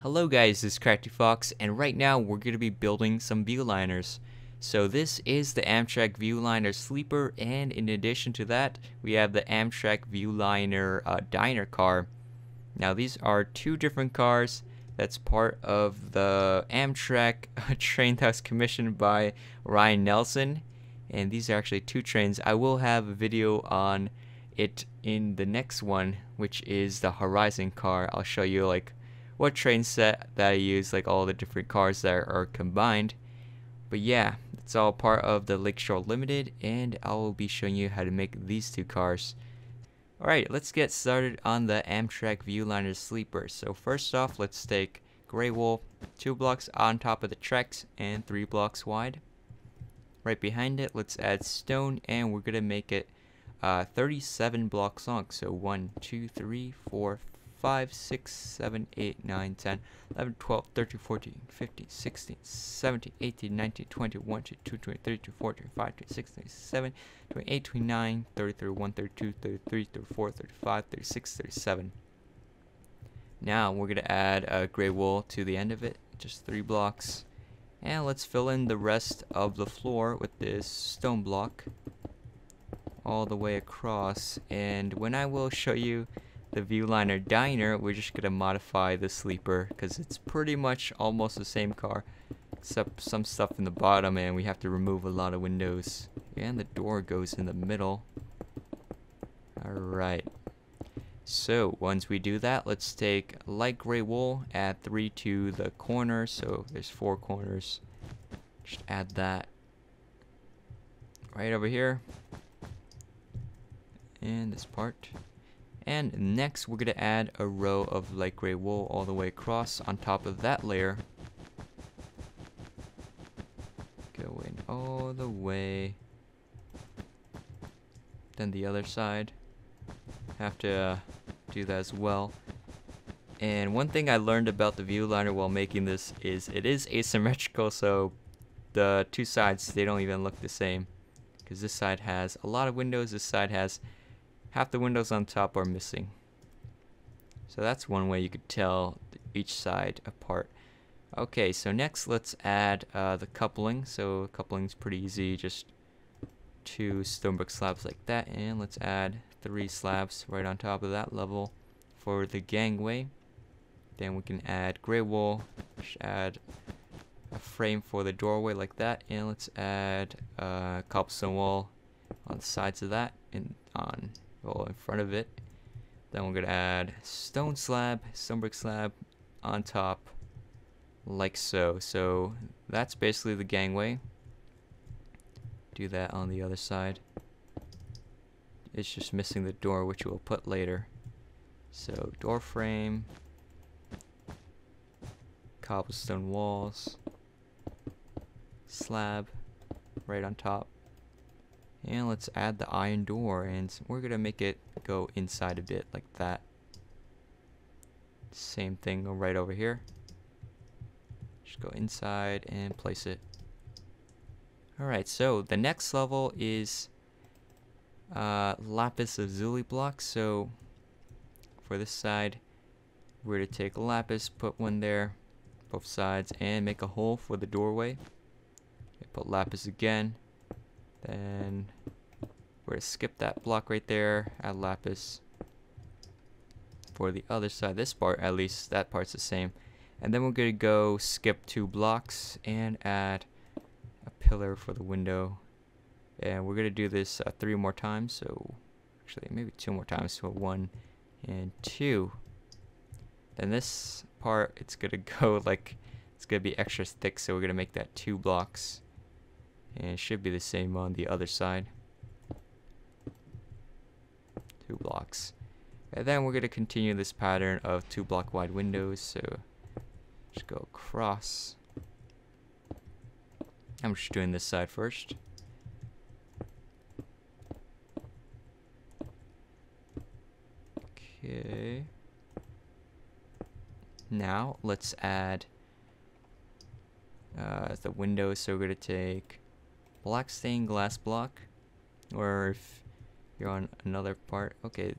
Hello guys, this is Crafty Fox, and right now we're going to be building some viewliners. So this is the Amtrak Viewliner sleeper, and in addition to that, we have the Amtrak Viewliner diner car. Now these are two different cars that's part of the Amtrak train that was commissioned by Ryan Nelson, and these are actually two trains. I will have a video on it in the next one, which is the Horizon car. I'll show you like what train set that I use, like all the different cars that are combined. But yeah, it's all part of the Lakeshore Limited, and I will be showing you how to make these two cars. Alright, let's get started on the Amtrak Viewliner sleeper. So first off, let's take gray wool, 2 blocks on top of the tracks and 3 blocks wide. Right behind it, let's add stone, and we're gonna make it 37 blocks long. So 1, 2, 3, 4, 5, 6, 7, 8, 9, 10, 11, 12, 13, 14, 15, 16, 17, 18, 19, 20, 21, 22, 23, 24, 25, 26, 27, 28, 29, 30, 31, 32, 33, 34, 35, 36, 37. Now we're going to add gray wool to the end of it, just 3 blocks. And let's fill in the rest of the floor with this stone block all the way across. And when I will show you the Viewliner diner, we're just gonna modify the sleeper because it's pretty much almost the same car except some stuff in the bottom, and we have to remove a lot of windows, and the door goes in the middle. Alright, so once we do that, let's take light gray wool, add 3 to the corner, so there's 4 corners. Just add that right over here and this part. And next we're going to add a row of light gray wool all the way across on top of that layer. Going all the way. Then the other side. Have to do that as well. And one thing I learned about the Viewliner while making this is it is asymmetrical, so the two sides, they don't even look the same. Because this side has a lot of windows, this side has half the windows on top are missing. So that's one way you could tell each side apart. Okay, so next let's add the coupling. So coupling's pretty easy, just 2 stone brick slabs like that, and let's add 3 slabs right on top of that level for the gangway. Then we can add gray wool, just add a frame for the doorway like that, and let's add cobblestone wall on the sides of that and on in front of it. Then we're gonna add stone brick slab on top like so. So that's basically the gangway. Do that on the other side. It's just missing the door, which we'll put later. So door frame, cobblestone walls, slab right on top. And let's add the iron door, and we're gonna make it go inside a bit like that. Same thing right over here. Just go inside and place it. Alright, so the next level is lapis lazuli blocks. So for this side, we're gonna take lapis, put one there, both sides, and make a hole for the doorway. Put lapis again. Then we're going to skip that block right there, add lapis for the other side. This part, at least, that part's the same. And then we're going to go skip 2 blocks and add a pillar for the window. And we're going to do this 3 more times, so actually maybe 2 more times, so 1 and 2. Then this part, it's going to go like, it's going to be extra thick, so we're going to make that 2 blocks. And it should be the same on the other side. 2 blocks. And then we're going to continue this pattern of 2 block wide windows. So just go across. I'm just doing this side first. Okay. Now let's add the windows. So we're going to take black stained glass block, or if you're on another part, okay,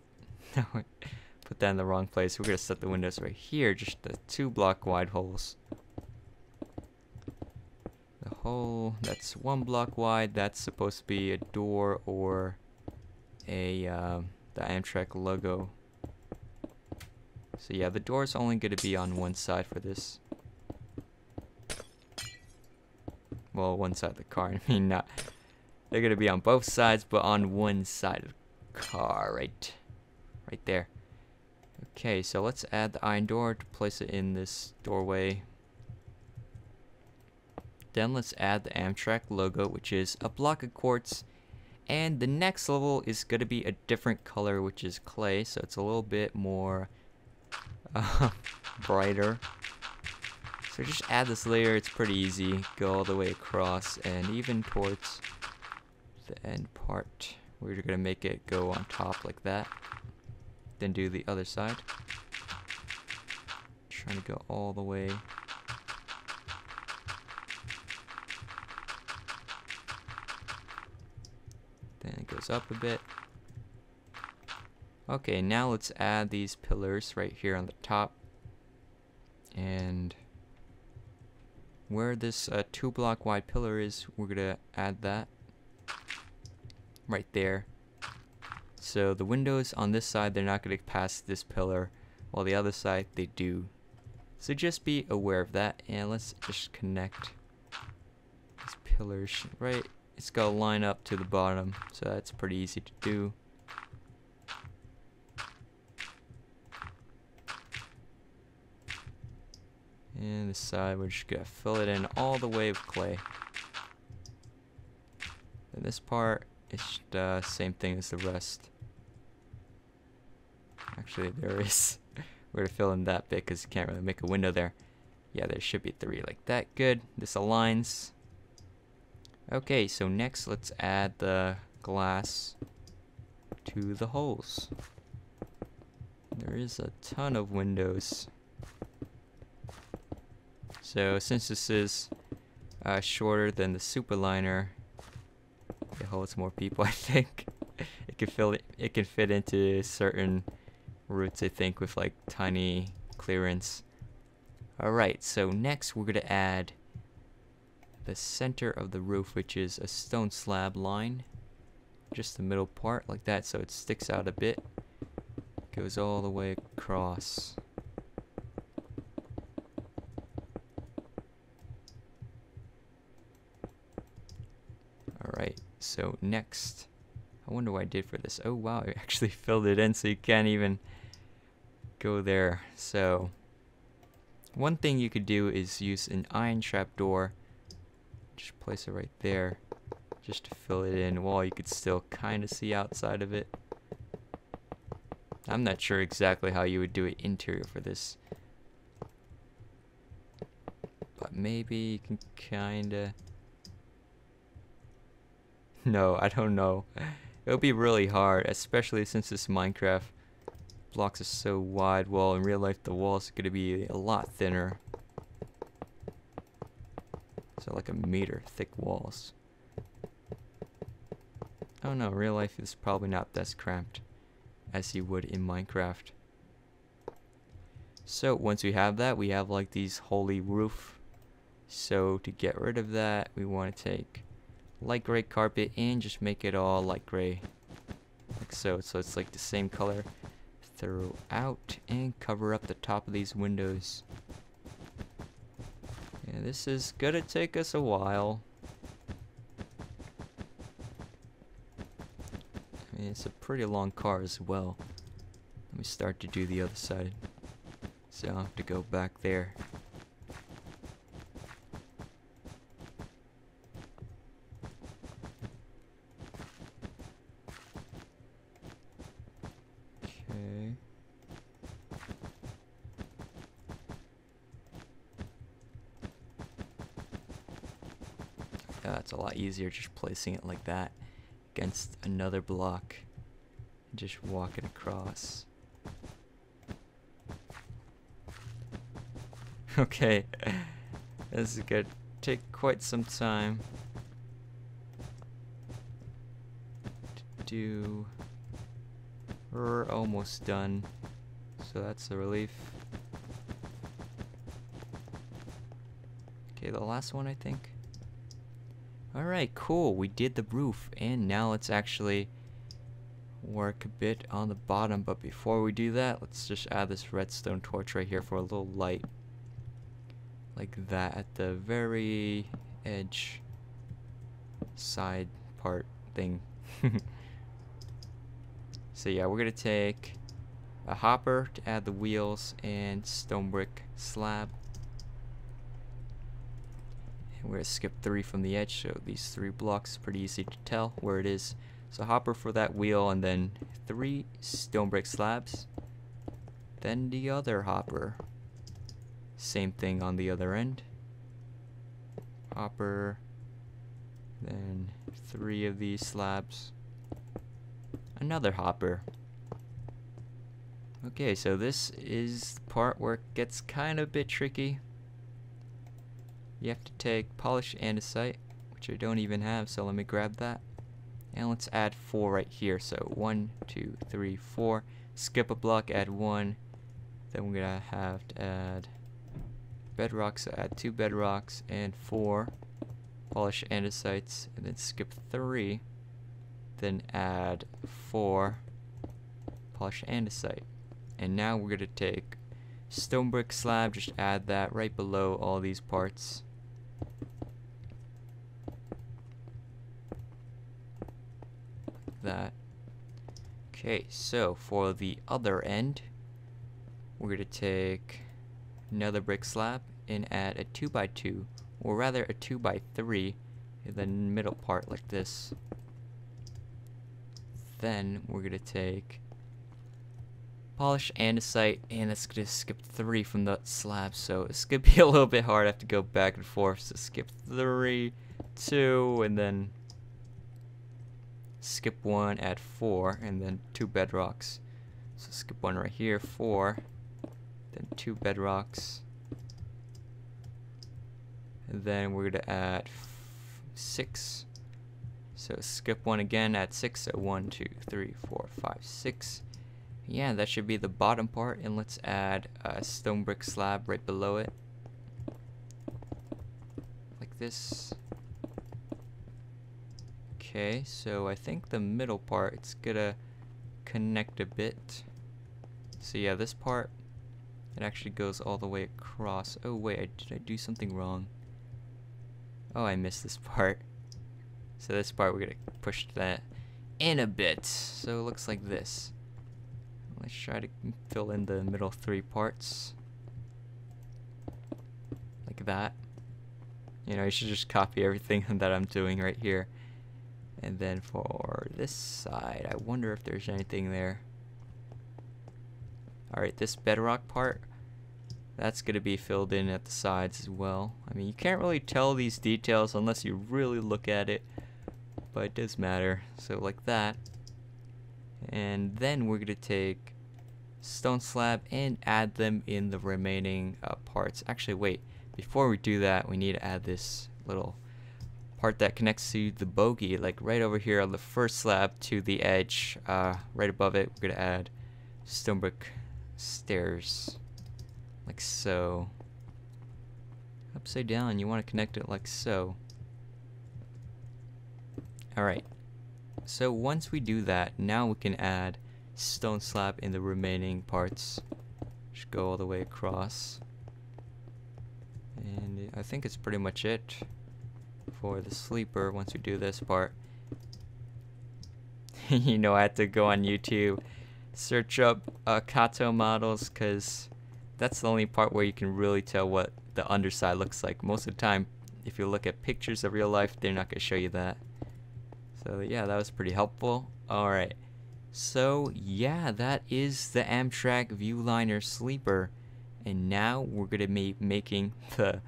put that in the wrong place. We're gonna set the windows right here, just the 2 block wide holes. The hole that's 1 block wide, that's supposed to be a door or a the Amtrak logo. So yeah, the door's only gonna be on one side for this. Well, one side of the car. I mean, not. They're gonna be on both sides, but on one side of the car, right there. Okay, so let's add the iron door to place it in this doorway. Then let's add the Amtrak logo, which is a block of quartz. And the next level is gonna be a different color, which is clay, so it's a little bit more brighter. So just add this layer. It's pretty easy. Go all the way across and even towards the end part. We're gonna make it go on top like that. Then do the other side. Trying to go all the way. Then it goes up a bit. Okay, now let's add these pillars right here on the top. And where this 2 block wide pillar is, we're gonna add that right there. So the windows on this side, they're not gonna pass this pillar, while the other side they do. So just be aware of that, and let's just connect these pillars right. It's gotta line up to the bottom, so that's pretty easy to do. And this side, we're just gonna fill it in all the way with clay. And this part is the same thing as the rest. Actually, there is. We're gonna fill in that bit because you can't really make a window there. Yeah, there should be 3 like that. Good. This aligns. Okay, so next let's add the glass to the holes. There is a ton of windows. So since this is shorter than the Superliner, it holds more people. I think it can fit into certain routes. I think with like tiny clearance. All right. So next we're gonna add the center of the roof, which is a stone slab line, just the middle part like that, so it sticks out a bit. Goes all the way across. Alright, so next, I wonder what I did for this. Oh wow, I actually filled it in so you can't even go there. So one thing you could do is use an iron trap door. Just place it right there just to fill it in while you could still kind of see outside of it. I'm not sure exactly how you would do it interior for this, but maybe you can kind of. No, I don't know. It'll be really hard, especially since this Minecraft blocks are so wide. Well, in real life, the walls are going to be a lot thinner. So like 1 meter thick walls. Oh no, real life is probably not this cramped as you would in Minecraft. So once we have that, we have like these holy roof. So to get rid of that, we want to take light gray carpet and just make it all light gray, like so. So it's like the same color throughout, and cover up the top of these windows. Yeah, this is gonna take us a while. I mean, it's a pretty long car as well. Let me start to do the other side. So I'll have to go back there. Okay. It's a lot easier just placing it like that against another block and just walk it across. Okay, this is gonna take quite some time to do. We're almost done. so that's a relief. Okay, the last one, I think. Alright, cool. We did the roof, and now let's actually work a bit on the bottom. But before we do that, let's just add this redstone torch right here for a little light. Like that at the very edge side part thing. So yeah, we're gonna take a hopper to add the wheels and stone brick slab. And we're gonna skip 3 from the edge, so these 3 blocks, pretty easy to tell where it is. So hopper for that wheel, and then 3 stone brick slabs. Then the other hopper. Same thing on the other end. Hopper. Then 3 of these slabs. Another hopper. Okay, so this is the part where it gets kind of a bit tricky. You have to take polished andesite, which I don't even have, so let me grab that. And let's add 4 right here. So 1, 2, 3, 4. Skip a block, add 1. Then we're gonna have to add bedrock, so add 2 bedrocks and 4 polished andesites, and then skip 3. Then add 4 polished andesite. And now we're gonna take stone brick slab, just add that right below all these parts. Like that. Okay, so for the other end, we're gonna take another brick slab and add a 2x2, or rather a 2x3 in the middle part like this. Then we're gonna take polished andesite, and that's gonna skip 3 from the slab, so it's gonna be a little bit hard. I have to go back and forth, so skip 3, 2, and then skip 1, add 4, and then 2 bedrocks. So skip 1 right here, 4, then 2 bedrocks, and then we're gonna add 6. So skip 1 again, add 6, so 1, 2, 3, 4, 5, 6. Yeah, that should be the bottom part, and let's add a stone brick slab right below it. Like this. Okay, so I think the middle part, it's gonna connect a bit. So yeah, this part, it actually goes all the way across. Oh wait, did I do something wrong? Oh, I missed this part. So this part, we're gonna push that in a bit, so it looks like this. Let's try to fill in the middle 3 parts like that. You know, you should just copy everything that I'm doing right here. And then for this side, I wonder if there's anything there. Alright, this bedrock part, that's gonna be filled in at the sides as well. I mean, you can't really tell these details unless you really look at it, but it does matter. So like that. And then we're gonna take stone slab and add them in the remaining parts. Actually, wait, before we do that, we need to add this little part that connects to the bogey, like right over here on the first slab to the edge. Right above it, we're gonna add stone brick stairs, like so. Upside down, you want to connect it like so. Alright, so once we do that, now we can add stone slab in the remaining parts. Just go all the way across. And I think it's pretty much it for the sleeper once we do this part. You know, I had to go on YouTube, search up Kato models, because that's the only part where you can really tell what the underside looks like. Most of the time, if you look at pictures of real life, they're not going to show you that. So yeah, that was pretty helpful. Alright, so yeah, that is the Amtrak Viewliner sleeper. And now we're going to be making the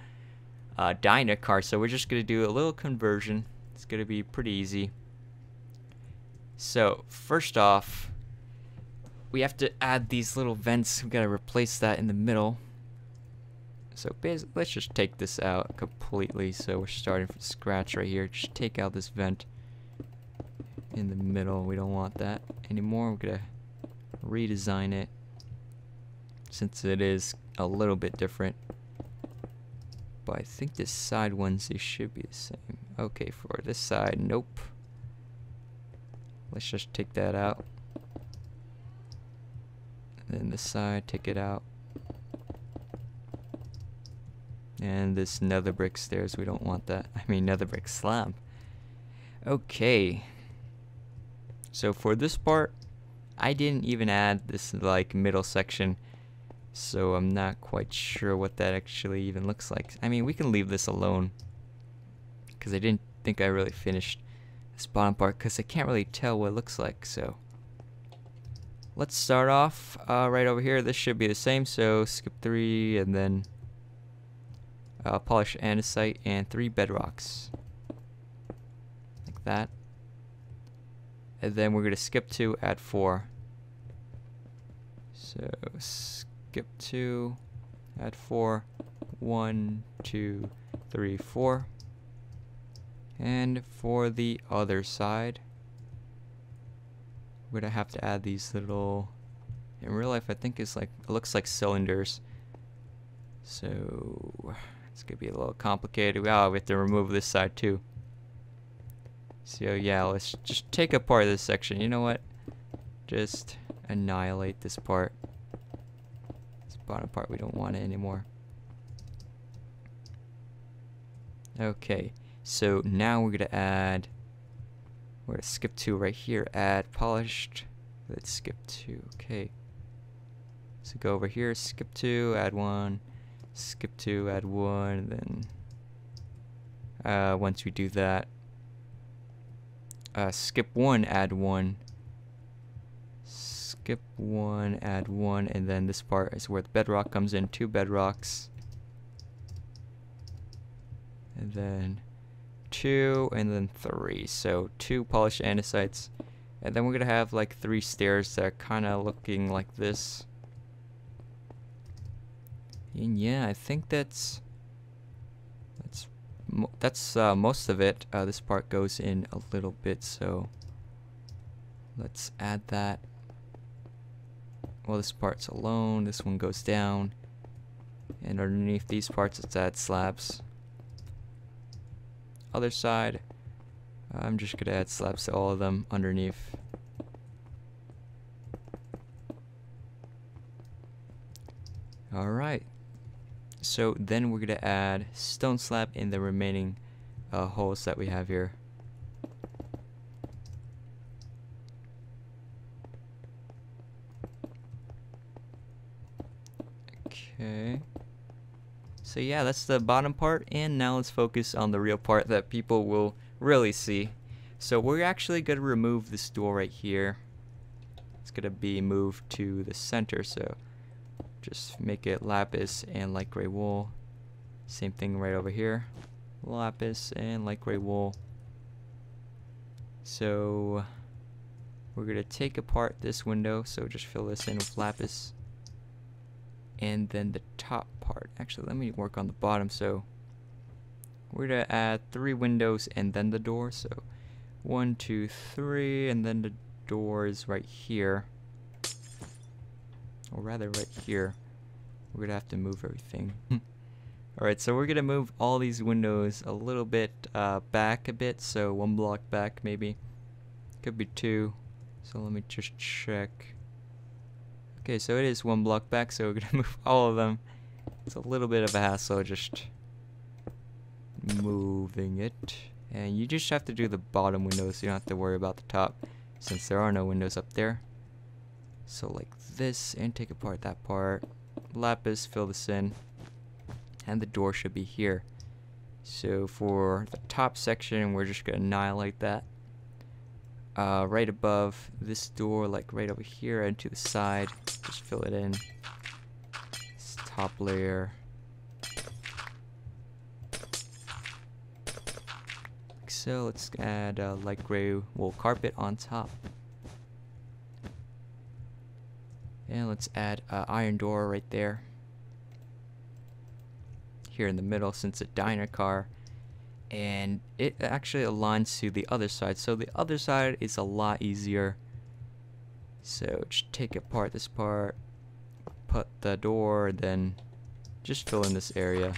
Dyna car. So we're just going to do a little conversion. It's going to be pretty easy. So first off, we have to add these little vents. We got to replace that in the middle. So basically, let's just take this out completely. So we're starting from scratch right here. Just take out this vent in the middle. We don't want that anymore. We're gonna redesign it since it is a little bit different. But I think the side ones, they should be the same. Okay, for this side, nope. Let's just take that out. And then this side, take it out. And this nether brick stairs, we don't want that. I mean nether brick slab. Okay. So for this part, I didn't even add this like middle section. So I'm not quite sure what that actually even looks like. I mean, we can leave this alone, because I didn't think I really finished this bottom part, because I can't really tell what it looks like. So let's start off right over here. This should be the same, so skip 3 and then polish andesite and 3 bedrocks. Like that. And then we're going to skip 2, add 4. So skip 2, add 4, 1, 2, 3, 4. And for the other side, we're gonna have to add these little, in real life I think it's like, it looks like cylinders. So it's gonna be a little complicated. Oh, we have to remove this side too. So yeah, let's just take apart this section. You know what? Just annihilate this part. Bottom part, we don't want it anymore. Okay, so now we're gonna skip 2 right here, add polished. Let's skip 2. Okay, so go over here, skip 2, add 1, skip 2, add 1, and then once we do that, skip 1, add 1, skip 1, add 1, and then this part is where the bedrock comes in. 2 bedrocks, and then 2, and then 3. So 2 polished andesites, and then we're gonna have like 3 stairs that are kind of looking like this. And yeah, I think that's most of it. This part goes in a little bit, so let's add that. Well, this part's alone, this one goes down, and underneath these parts let's add slabs. Other side, I'm just gonna add slabs to all of them underneath. Alright, so then we're gonna add stone slab in the remaining holes that we have here. Okay, so yeah, that's the bottom part, and now let's focus on the real part that people will really see. So we're actually going to remove this door right here. It's going to be moved to the center, so just make it lapis and light gray wool. Same thing right over here, lapis and light gray wool. So we're going to take apart this window, so just fill this in with lapis. And then the top part, actually let me work on the bottom. So we're gonna add 3 windows and then the door. So 1, 2, 3, and then the door is right here, or rather right here. We're gonna have to move everything. Alright, so we're gonna move all these windows a little bit back a bit, so 1 block back maybe, could be 2. So let me just check. Okay, so it is 1 block back, so we're gonna move all of them. It's a little bit of a hassle just moving it. And you just have to do the bottom windows, you don't have to worry about the top, since there are no windows up there. So like this, and take apart that part. Lapis, fill this in. And the door should be here. So for the top section, we're just gonna annihilate that. Right above this door, like right over here and to the side, just fill it in. This top layer. Like so, let's add light gray wool carpet on top. And let's add iron door right there. Here in the middle, since it's a diner car. And it actually aligns to the other side, so the other side is a lot easier. So just take apart this part, put the door, then just fill in this area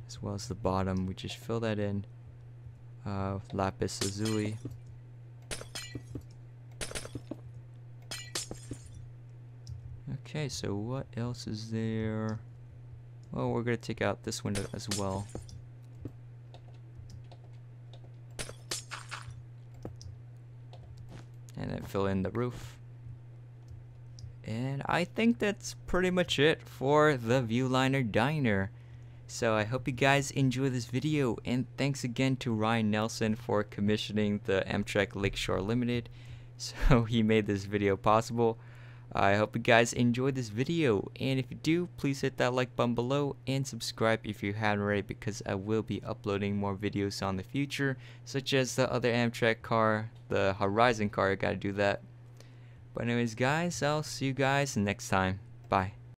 as well as the bottom. We just fill that in. Lapis lazuli. Okay, so what else is there? Well, we're gonna take out this window as well. And then fill in the roof. And I think that's pretty much it for the Viewliner Diner. So I hope you guys enjoy this video, and thanks again to Ryan Nelson for commissioning the Amtrak Lakeshore Limited. So he made this video possible. I hope you guys enjoyed this video, and if you do, please hit that like button below and subscribe if you haven't already, because I will be uploading more videos on the future, such as the other Amtrak car, the Horizon car. I gotta do that. But anyways guys, I'll see you guys next time. Bye.